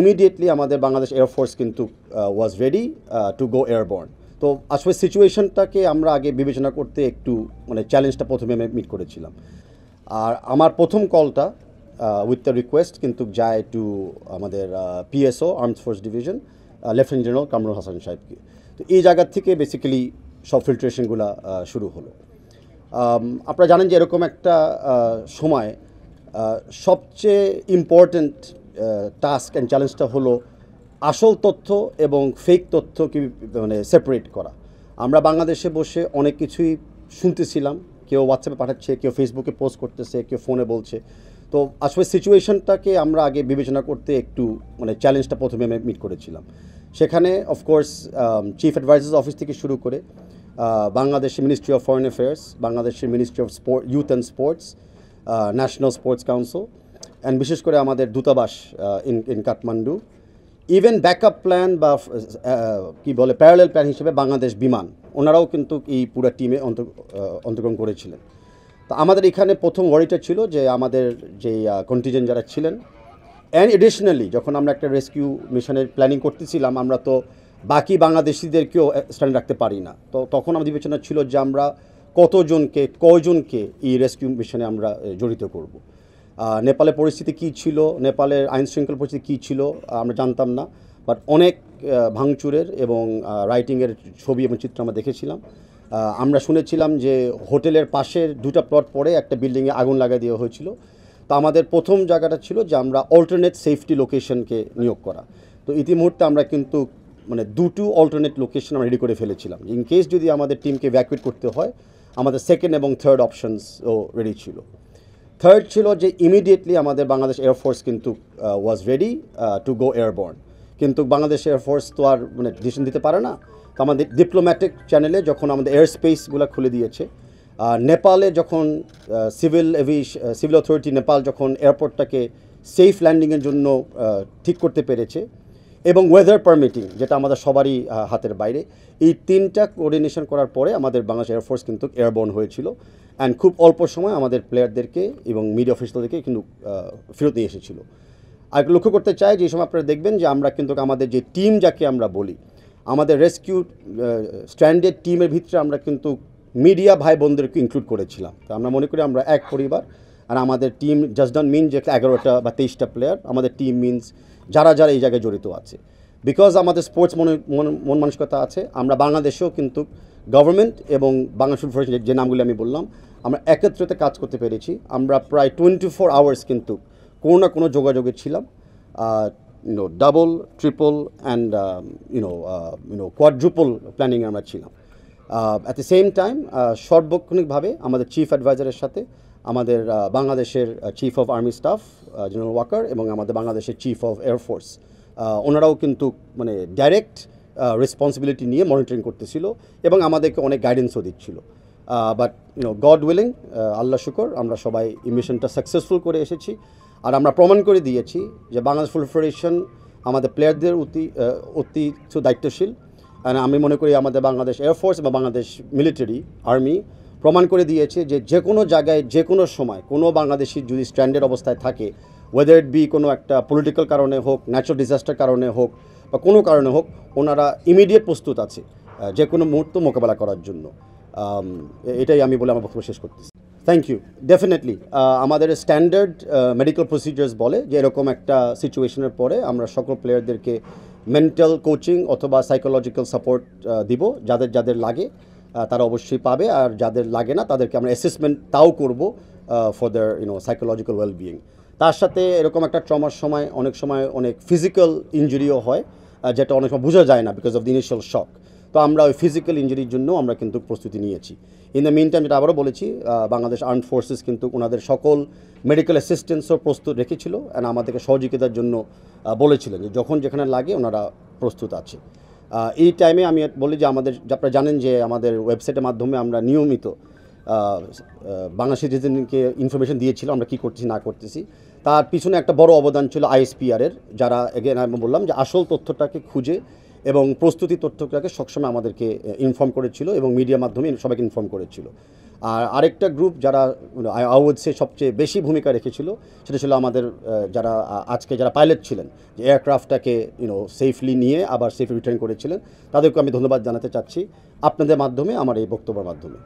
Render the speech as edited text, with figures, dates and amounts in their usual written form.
Immediately আমাদের Bangladesh air force কিন্তু was ready to go airborne. তো আসলে সিচুয়েশনটাকে আমরা আগে বিবেচনা করতে একটু মানে চ্যালেঞ্জটা প্রথমে মিট করেছিলাম। আর আমার প্রথম কলটা উইথ দ্য রিকোয়েস্ট কিন্তু যায় টু আমাদের PSO armed force division lieutenant general Kamrul Hasan সাহেবকে। তো এই জায়গার থেকে বেসিক্যালি সব ফিল্ট্রেশনগুলো শুরু হলো। আপনারা জানেন যে এরকম একটা সময় সবচেয়ে ইম্পর্ট্যান্ট টাস্ক অ্যান্ড চ্যালেঞ্জটা হলো আসল তথ্য এবং ফেক তথ্য কি মানে সেপারেট করা। আমরা বাংলাদেশে বসে অনেক কিছুই শুনতেছিলাম, কেউ হোয়াটসঅ্যাপে পাঠাচ্ছে, কেউ ফেসবুকে পোস্ট করতেছে, কেউ ফোনে বলছে। তো আসলে সিচুয়েশনটাকে আমরা আগে বিবেচনা করতে একটু মানে চ্যালেঞ্জটা প্রথমে মিট করেছিলাম। সেখানে অফকোর্স চিফ অ্যাডভাইজার্স অফিস থেকে শুরু করে বাংলাদেশের মিনিস্ট্রি অফ ফরেন অ্যাফেয়ার্স, বাংলাদেশের ministry of youth and sports, national sports council and বিশেষ করে আমাদের দূতাবাস in Kathmandu, even backup plan বা কি বলে প্যারালেল প্ল্যান হিসেবে বাংলাদেশ বিমান, ওনারাও কিন্তু এই পুরো টিমে অংশগ্রহণ করেছিলেন। তো আমাদের এখানে প্রথম ওয়ারিটা ছিল যে আমাদের যে কন্টিজেন্ট যারা ছিলেন, অ্যান্ড এডিশনালি যখন আমরা একটা রেস্কিউ মিশনের প্ল্যানিং করতেছিলাম, আমরা তো বাকি বাংলাদেশিদেরকেও স্ট্যান্ড রাখতে পারি না। তো তখন আমাদের বিবেচনা ছিল যে আমরা কয়জনকে এই রেস্কিউ মিশনে আমরা জড়িত করব। নেপালের পরিস্থিতি কী ছিল, নেপালের আইন শৃঙ্খলা পরিস্থিতি কী ছিল আমরা জানতাম না, বাট অনেক ভাঙচুরের এবং রাইটিংয়ের ছবি এবং চিত্র আমরা দেখেছিলাম। আমরা শুনেছিলাম যে হোটেলের পাশের দুটো প্লট পরে একটা বিল্ডিংয়ে আগুন লাগিয়ে দেওয়া হয়েছিল। তো আমাদের প্রথম জায়গাটা ছিল যে আমরা অল্টারনেট সেফটি লোকেশনকে নিয়োগ করা। তো ইতিমুহূর্তে আমরা কিন্তু মানে দুটো অল্টারনেট লোকেশন আমরা রেডি করে ফেলেছিলাম, ইন কেস যদি আমাদের টিমকে ভ্যাকুয়েট করতে হয় আমাদের সেকেন্ড এবং থার্ড অপশনসও রেডি ছিল। থার্ড ছিল যে ইমিডিয়েটলি আমাদের বাংলাদেশ এয়ারফোর্স কিন্তু was ready to go airborne. কিন্তু বাংলাদেশ এয়ারফোর্স তো আর মানে ডিসিশন দিতে পারে না। তো আমাদের ডিপ্লোম্যাটিক চ্যানেলে যখন আমাদের এয়ার স্পেসগুলো খুলে দিয়েছে, নেপালে যখন সিভিল অথরিটি নেপাল যখন এয়ারপোর্টটাকে সেফ ল্যান্ডিংয়ের জন্য ঠিক করতে পেরেছে, এবং ওয়েদার পারমিটিং যেটা আমাদের সবারই হাতের বাইরে, এই তিনটা কোঅর্ডিনেশন করার পরে আমাদের বাংলাদেশ এয়ারফোর্স কিন্তু এয়ারবর্ন হয়েছিল। অ্যান্ড খুব অল্প সময় আমাদের প্লেয়ারদেরকে এবং মিডিয়া অফিসারদেরকে কিন্তু ফেরত নিয়ে এসেছিলো। আর লক্ষ্য করতে চাই যে এই সময় আপনারা দেখবেন যে আমরা কিন্তু আমাদের যে টিম যাকে আমরা বলি, আমাদের রেস্কিউ স্ট্যান্ডার্ড টিমের ভিতরে আমরা কিন্তু মিডিয়া ভাই বোনদেরকে ইনক্লুড করেছিলাম। তো আমরা মনে করি আমরা এক পরিবার। আর আমাদের টিম জাস্ট ডন মিন যে 11টা বা 23টা প্লেয়ার, আমাদের টিম মিনস যারা যারা এই জায়গায় জড়িত আছে। বিকজ আমাদের স্পোর্টস মন মানসিকতা আছে, আমরা বাংলাদেশেও কিন্তু গভর্নমেন্ট এবং বাংলাদেশ ফুটবল ফেডারেশন যে নামগুলি আমি বললাম, আমরা একত্রিত কাজ করতে পেরেছি। আমরা প্রায় 24 আওয়ার্স কিন্তু কোনো না কোনো যোগাযোগে ছিলাম, ডাবল ট্রিপল অ্যান্ড কোয়াড্রুপল প্ল্যানিংয়ে আমরা ছিলাম। অ্যাট দ্য সেম টাইম সার্বক্ষণিকভাবে আমাদের চিফ অ্যাডভাইজারের সাথে আমাদের বাংলাদেশের chief of army staff general Waker এবং আমাদের বাংলাদেশের চিফ অফ এয়ারফোর্স, ওনারাও কিন্তু মানে ডাইরেক্ট রেসপন্সিবিলিটি নিয়ে মনিটরিং করতেছিল এবং আমাদেরকে অনেক গাইডেন্সও দিচ্ছিল। বাট গড উইলিং, আল্লাহ শুকর, আমরা সবাই এই মিশনটা সাকসেসফুল করে এসেছি। আর আমরা প্রমাণ করে দিয়েছি যে বাংলাদেশ ফুটবল ফেডারেশন আমাদের প্লেয়ারদের অতি দায়িত্বশীল। আর আমি মনে করি আমাদের বাংলাদেশ এয়ারফোর্স বা বাংলাদেশ মিলিটারি আর্মি প্রমাণ করে দিয়েছে যে যে কোনো জায়গায় যে কোনো সময় কোনো বাংলাদেশি যদি স্ট্যান্ডার্ড অবস্থায় থাকে, ওয়েদার ইট বি কোনো একটা পলিটিক্যাল কারণে হোক, ন্যাচারাল ডিজাস্টার কারণে হোক বা কোনো কারণে হোক, ওনারা ইমিডিয়েট প্রস্তুত আছে যে কোনো মুহূর্ত মোকাবেলা করার জন্য। এটাই আমি বলে আমার বক্তব্য শেষ করতেছি। Thank you. ডেফিনেটলি আমাদের স্ট্যান্ডার্ড মেডিকেল প্রসিডিউরস বলে যে এরকম একটা সিচুয়েশনের পরে আমরা সকল প্লেয়ারদেরকে মেন্টাল কোচিং অথবা সাইকোলজিক্যাল সাপোর্ট দিব। যাদের যাদের লাগে তারা অবশ্যই পাবে, আর যাদের লাগে না তাদেরকে আমরা অ্যাসেসমেন্ট তাও করব ফর দেয়ার সাইকোলজিক্যাল ওয়েলবিইং। তার সাথে এরকম একটা ট্রমার সময় অনেক ফিজিক্যাল ইনজুরিও হয়, যেটা অনেক সময় বোঝা যায় না বিকজ অফ দ্য ইনিশিয়াল শক। তো আমরা ওই ফিজিক্যাল ইনজুরির জন্য আমরা কিন্তু প্রস্তুতি নিয়েছি। ইন দ্য মিন টাইম যেটা আবারও বলেছি, বাংলাদেশ আর্মড ফোর্সেস কিন্তু ওনাদের সকল মেডিকেল অ্যাসিস্ট্যান্সও প্রস্তুত রেখেছিল অ্যান্ড আমাদেরকে সহযোগিতার জন্য বলেছিলেন যে যখন যেখানে লাগে ওনারা প্রস্তুত আছে। এই টাইমে আমি বলি যে আমাদের, আপনারা জানেন যে আমাদের ওয়েবসাইটের মাধ্যমে আমরা নিয়মিত বাংলা সিটিজেনকে ইনফরমেশন দিয়েছিল আমরা কী করতেছি না করতেছি। তার পিছনে একটা বড় অবদান ছিল আইএসপিআরের, যারা এগেন আমি বললাম যে আসল তথ্যটাকে খুঁজে এবং প্রস্তুতি তথ্যটাকে সবসময় আমাদেরকে ইনফর্ম করেছিল এবং মিডিয়ার মাধ্যমে সবাইকে ইনফর্ম করেছিল। আর আরেকটা গ্রুপ যারা আই উড সে সবচেয়ে বেশি ভূমিকা রেখেছিল সেটা ছিল আমাদের যারা আজকে যারা পাইলট ছিলেন, যে এয়ারক্রাফটটাকে সেফলি নিয়ে আবার সেফলি রিটার্ন করেছিলেন, তাদেরকে আমি ধন্যবাদ জানাতে চাচ্ছি আপনাদের মাধ্যমে, আমার এই বক্তব্যের মাধ্যমে।